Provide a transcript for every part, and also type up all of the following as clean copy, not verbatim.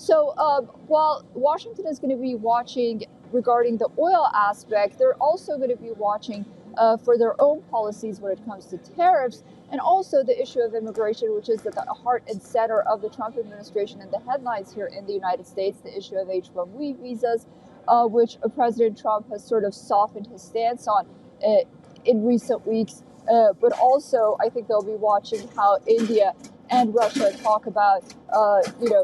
So while Washington is going to be watching regarding the oil aspect, they're also going to be watching for their own policies when it comes to tariffs, and also the issue of immigration, which is at the heart and center of the Trump administration and the headlines here in the United States, the issue of H-1B visas, which President Trump has sort of softened his stance on in recent weeks. But also, I think they'll be watching how India and Russia talk about,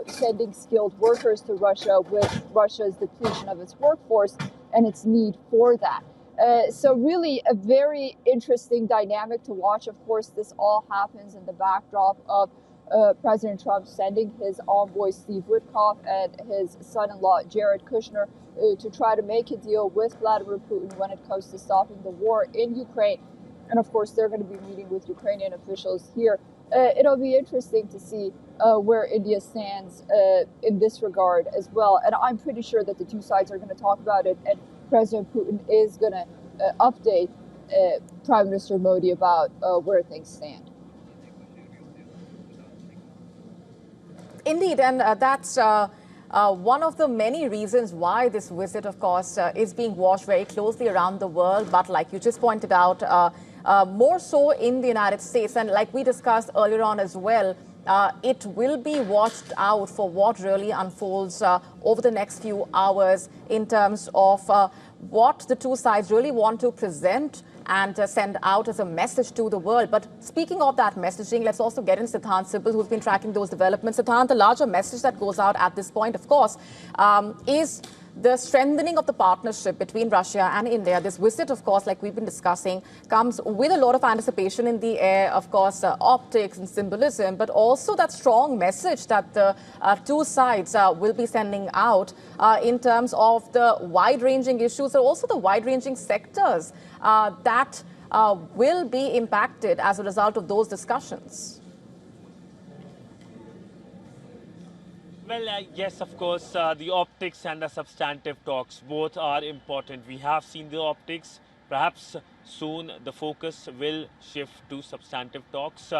sending skilled workers to Russia with Russia's depletion of its workforce and its need for that. So really a very interesting dynamic to watch. Of course, this all happens in the backdrop of President Trump sending his envoy Steve Witkoff and his son-in-law Jared Kushner to try to make a deal with Vladimir Putin when it comes to stopping the war in Ukraine. And of course, they're going to be meeting with Ukrainian officials here. It'll be interesting to see where India stands in this regard as well. And I'm pretty sure that the two sides are going to talk about it. And President Putin is going to update Prime Minister Modi about where things stand. Indeed, and that's one of the many reasons why this visit, of course, is being watched very closely around the world. But like you just pointed out, more so in the United States. And like we discussed earlier on as well, it will be watched out for what really unfolds over the next few hours in terms of what the two sides really want to present and send out as a message to the world. But speaking of that messaging, let's also get in Siddhant Sibal, who's been tracking those developments. Siddhant, the larger message that goes out at this point, of course, is the strengthening of the partnership between Russia and India. This visit, of course, like we've been discussing, comes with a lot of anticipation in the air, of course, optics and symbolism, but also that strong message that the two sides will be sending out in terms of the wide-ranging issues, and also the wide-ranging sectors that will be impacted as a result of those discussions. Well, yes, of course, the optics and the substantive talks, both are important. We have seen the optics. Perhaps soon the focus will shift to substantive talks.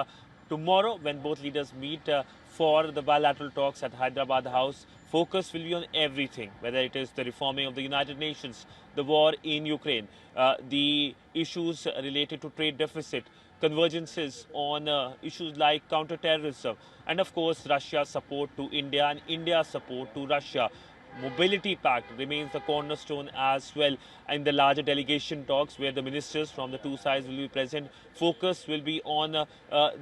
Tomorrow, when both leaders meet for the bilateral talks at Hyderabad House, focus will be on everything, whether it is the reforming of the United Nations, the war in Ukraine, the issues related to trade deficit, convergences on issues like counterterrorism, and of course Russia's support to India and India's support to Russia. Mobility Pact remains the cornerstone as well in the larger delegation talks, where the ministers from the two sides will be present. Focus will be on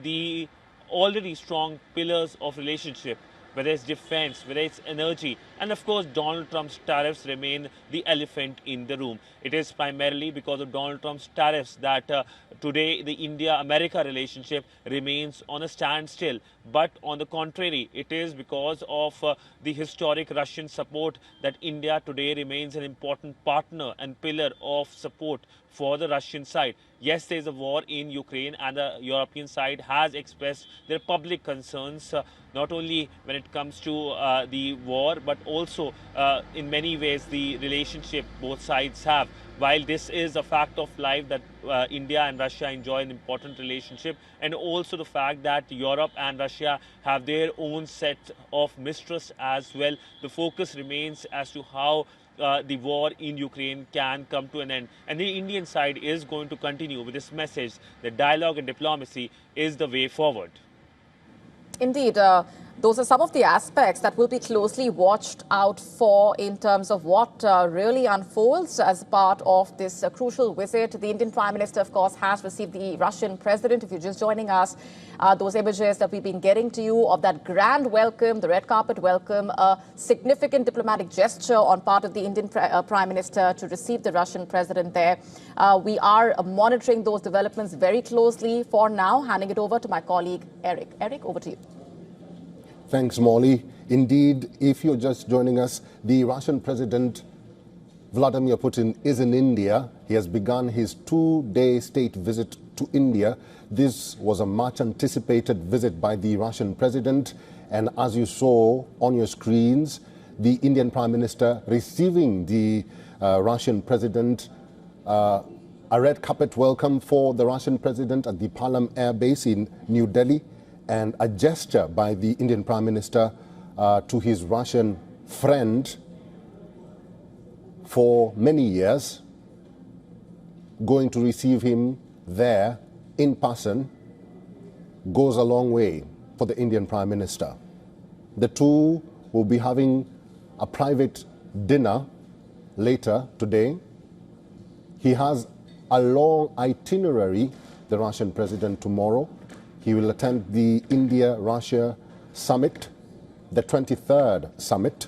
the already strong pillars of relationship, whether it's defense, whether it's energy, and of course Donald Trump's tariffs remain the elephant in the room. It is primarily because of Donald Trump's tariffs that today the India-America relationship remains on a standstill. But on the contrary, it is because of the historic Russian support that India today remains an important partner and pillar of support for the Russian side. Yes, there is a war in Ukraine, and the European side has expressed their public concerns, not only when it comes to the war, but also in many ways the relationship both sides have. While this is a fact of life that India and Russia enjoy an important relationship, and also the fact that Europe and Russia have their own set of mistrust as well, the focus remains as to how the war in Ukraine can come to an end. And the Indian side is going to continue with this message that dialogue and diplomacy is the way forward. Indeed, those are some of the aspects that will be closely watched out for in terms of what really unfolds as part of this crucial visit. The Indian Prime Minister, of course, has received the Russian President. If you're just joining us, those images that we've been getting to you of that grand welcome, the red carpet welcome, a significant diplomatic gesture on part of the Indian Prime Minister to receive the Russian President there. We are monitoring those developments very closely. For now, handing it over to my colleague, Eric. Eric, over to you. Thanks, Molly. Indeed, if you're just joining us, the Russian President Vladimir Putin is in India. He has begun his two-day state visit to India. This was a much anticipated visit by the Russian President. And as you saw on your screens, the Indian Prime Minister receiving the Russian President, a red carpet welcome for the Russian President at the Palam Air Base in New Delhi, and a gesture by the Indian Prime Minister to his Russian friend for many years, going to receive him there in person goes a long way for the Indian Prime Minister. The two will be having a private dinner later today. He has a long itinerary, the Russian president, tomorrow. He will attend the India-Russia summit, the 23rd summit.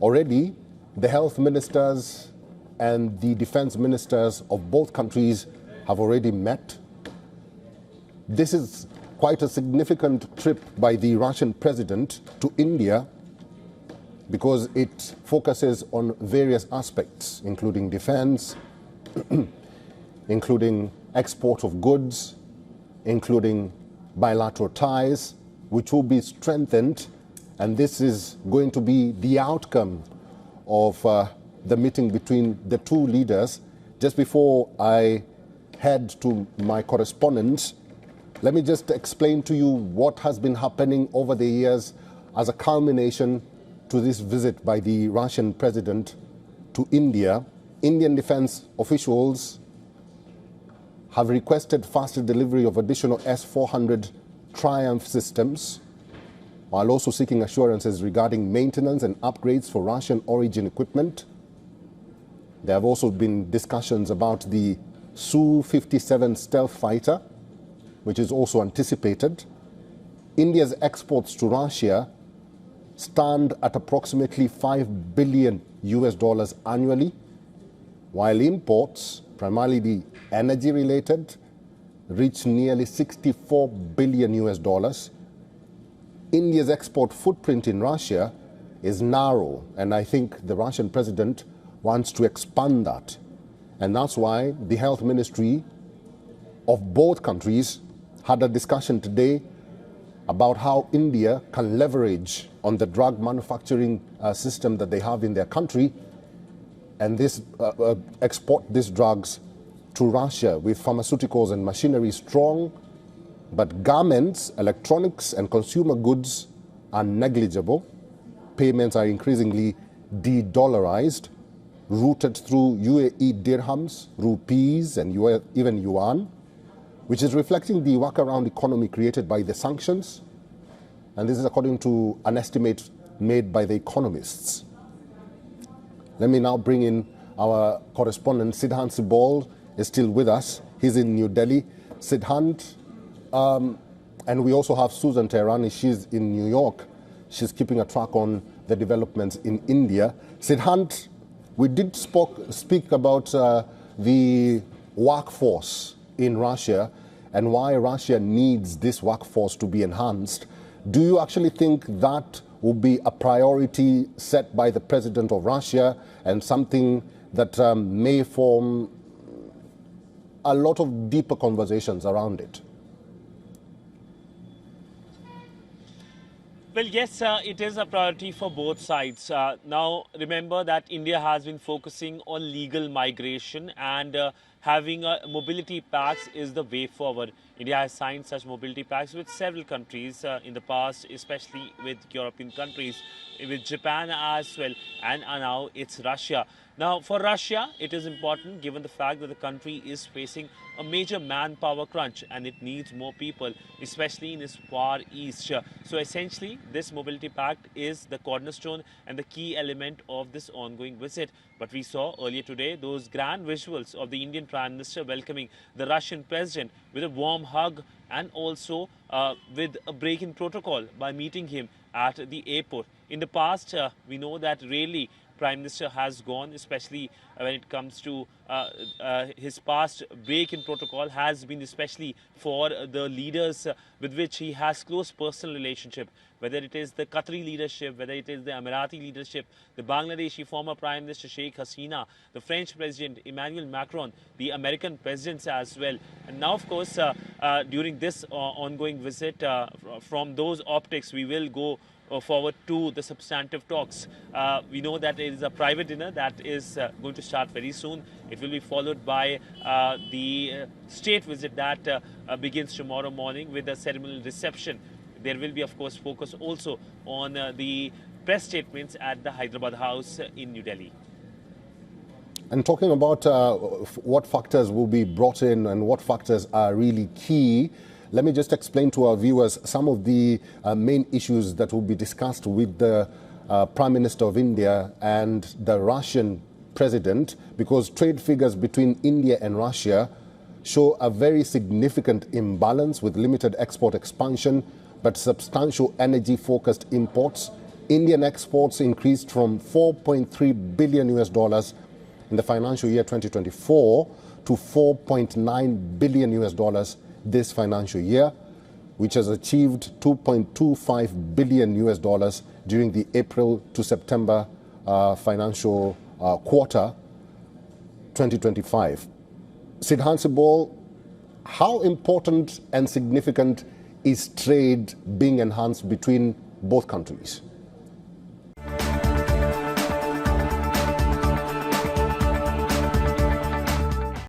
Already, the health ministers and the defense ministers of both countries have already met. This is quite a significant trip by the Russian president to India because it focuses on various aspects, including defense, including export of goods, including bilateral ties, which will be strengthened. And this is going to be the outcome of the meeting between the two leaders. Just before I head to my correspondence, let me just explain to you what has been happening over the years as a culmination to this visit by the Russian president to India. Indian defense officials have requested faster delivery of additional S-400 Triumph systems, while also seeking assurances regarding maintenance and upgrades for Russian origin equipment. There have also been discussions about the Su-57 stealth fighter, which is also anticipated. India's exports to Russia stand at approximately $5 billion annually, while imports, primarily the energy-related, reach nearly $64 billion. India's export footprint in Russia is narrow, and I think the Russian president wants to expand that. And that's why the health ministry of both countries had a discussion today about how India can leverage on the drug manufacturing system that they have in their country and export these drugs to Russia with pharmaceuticals and machinery strong, but garments, electronics, and consumer goods are negligible. Payments are increasingly de-dollarized, routed through UAE dirhams, rupees, and even yuan, which is reflecting the workaround economy created by the sanctions. And this is according to an estimate made by the economists. Let me now bring in our correspondent, Sidhant Sibol, is still with us. He's in New Delhi. Sidhant, and we also have Susan Teherani. She's in New York. She's keeping a track on the developments in India. Sidhant, we did speak about the workforce in Russia and why Russia needs this workforce to be enhanced. Do you actually think that will be a priority set by the president of Russia and something that may form a lot of deeper conversations around it? Well, yes, it is a priority for both sides. Now, remember that India has been focusing on legal migration, and having a mobility pacts is the way forward. India has signed such mobility pacts with several countries in the past, especially with European countries, with Japan as well, and now it's Russia. Now, for Russia, it is important given the fact that the country is facing a major manpower crunch and it needs more people, especially in its far east. So essentially, this mobility pact is the cornerstone and the key element of this ongoing visit. But we saw earlier today those grand visuals of the Indian Prime Minister welcoming the Russian President with a warm hug and also with a break in protocol by meeting him at the airport. In the past, we know that rarely Prime Minister has gone, especially when it comes to his past break in protocol has been especially for the leaders with which he has close personal relationship, whether it is the Qatari leadership, whether it is the Emirati leadership, the Bangladeshi former Prime Minister Sheikh Hasina, the French President Emmanuel Macron, the American presidents as well. And now, of course, during this ongoing visit, from those optics, we will go forward to the substantive talks. We know that it is a private dinner that is going to start very soon. It will be followed by the state visit that begins tomorrow morning with a ceremonial reception. there will be, of course, focus also on the press statements at the Hyderabad House in New Delhi. And talking about what factors will be brought in and what factors are really key, let me just explain to our viewers some of the main issues that will be discussed with the Prime Minister of India and the Russian President, because trade figures between India and Russia show a very significant imbalance with limited export expansion but substantial energy-focused imports. Indian exports increased from $4.3 billion in the financial year 2024 to $4.9 billion this financial year, which has achieved $2.25 billion during the April to September financial quarter 2025. Sidhan Sibol, how important and significant is trade being enhanced between both countries?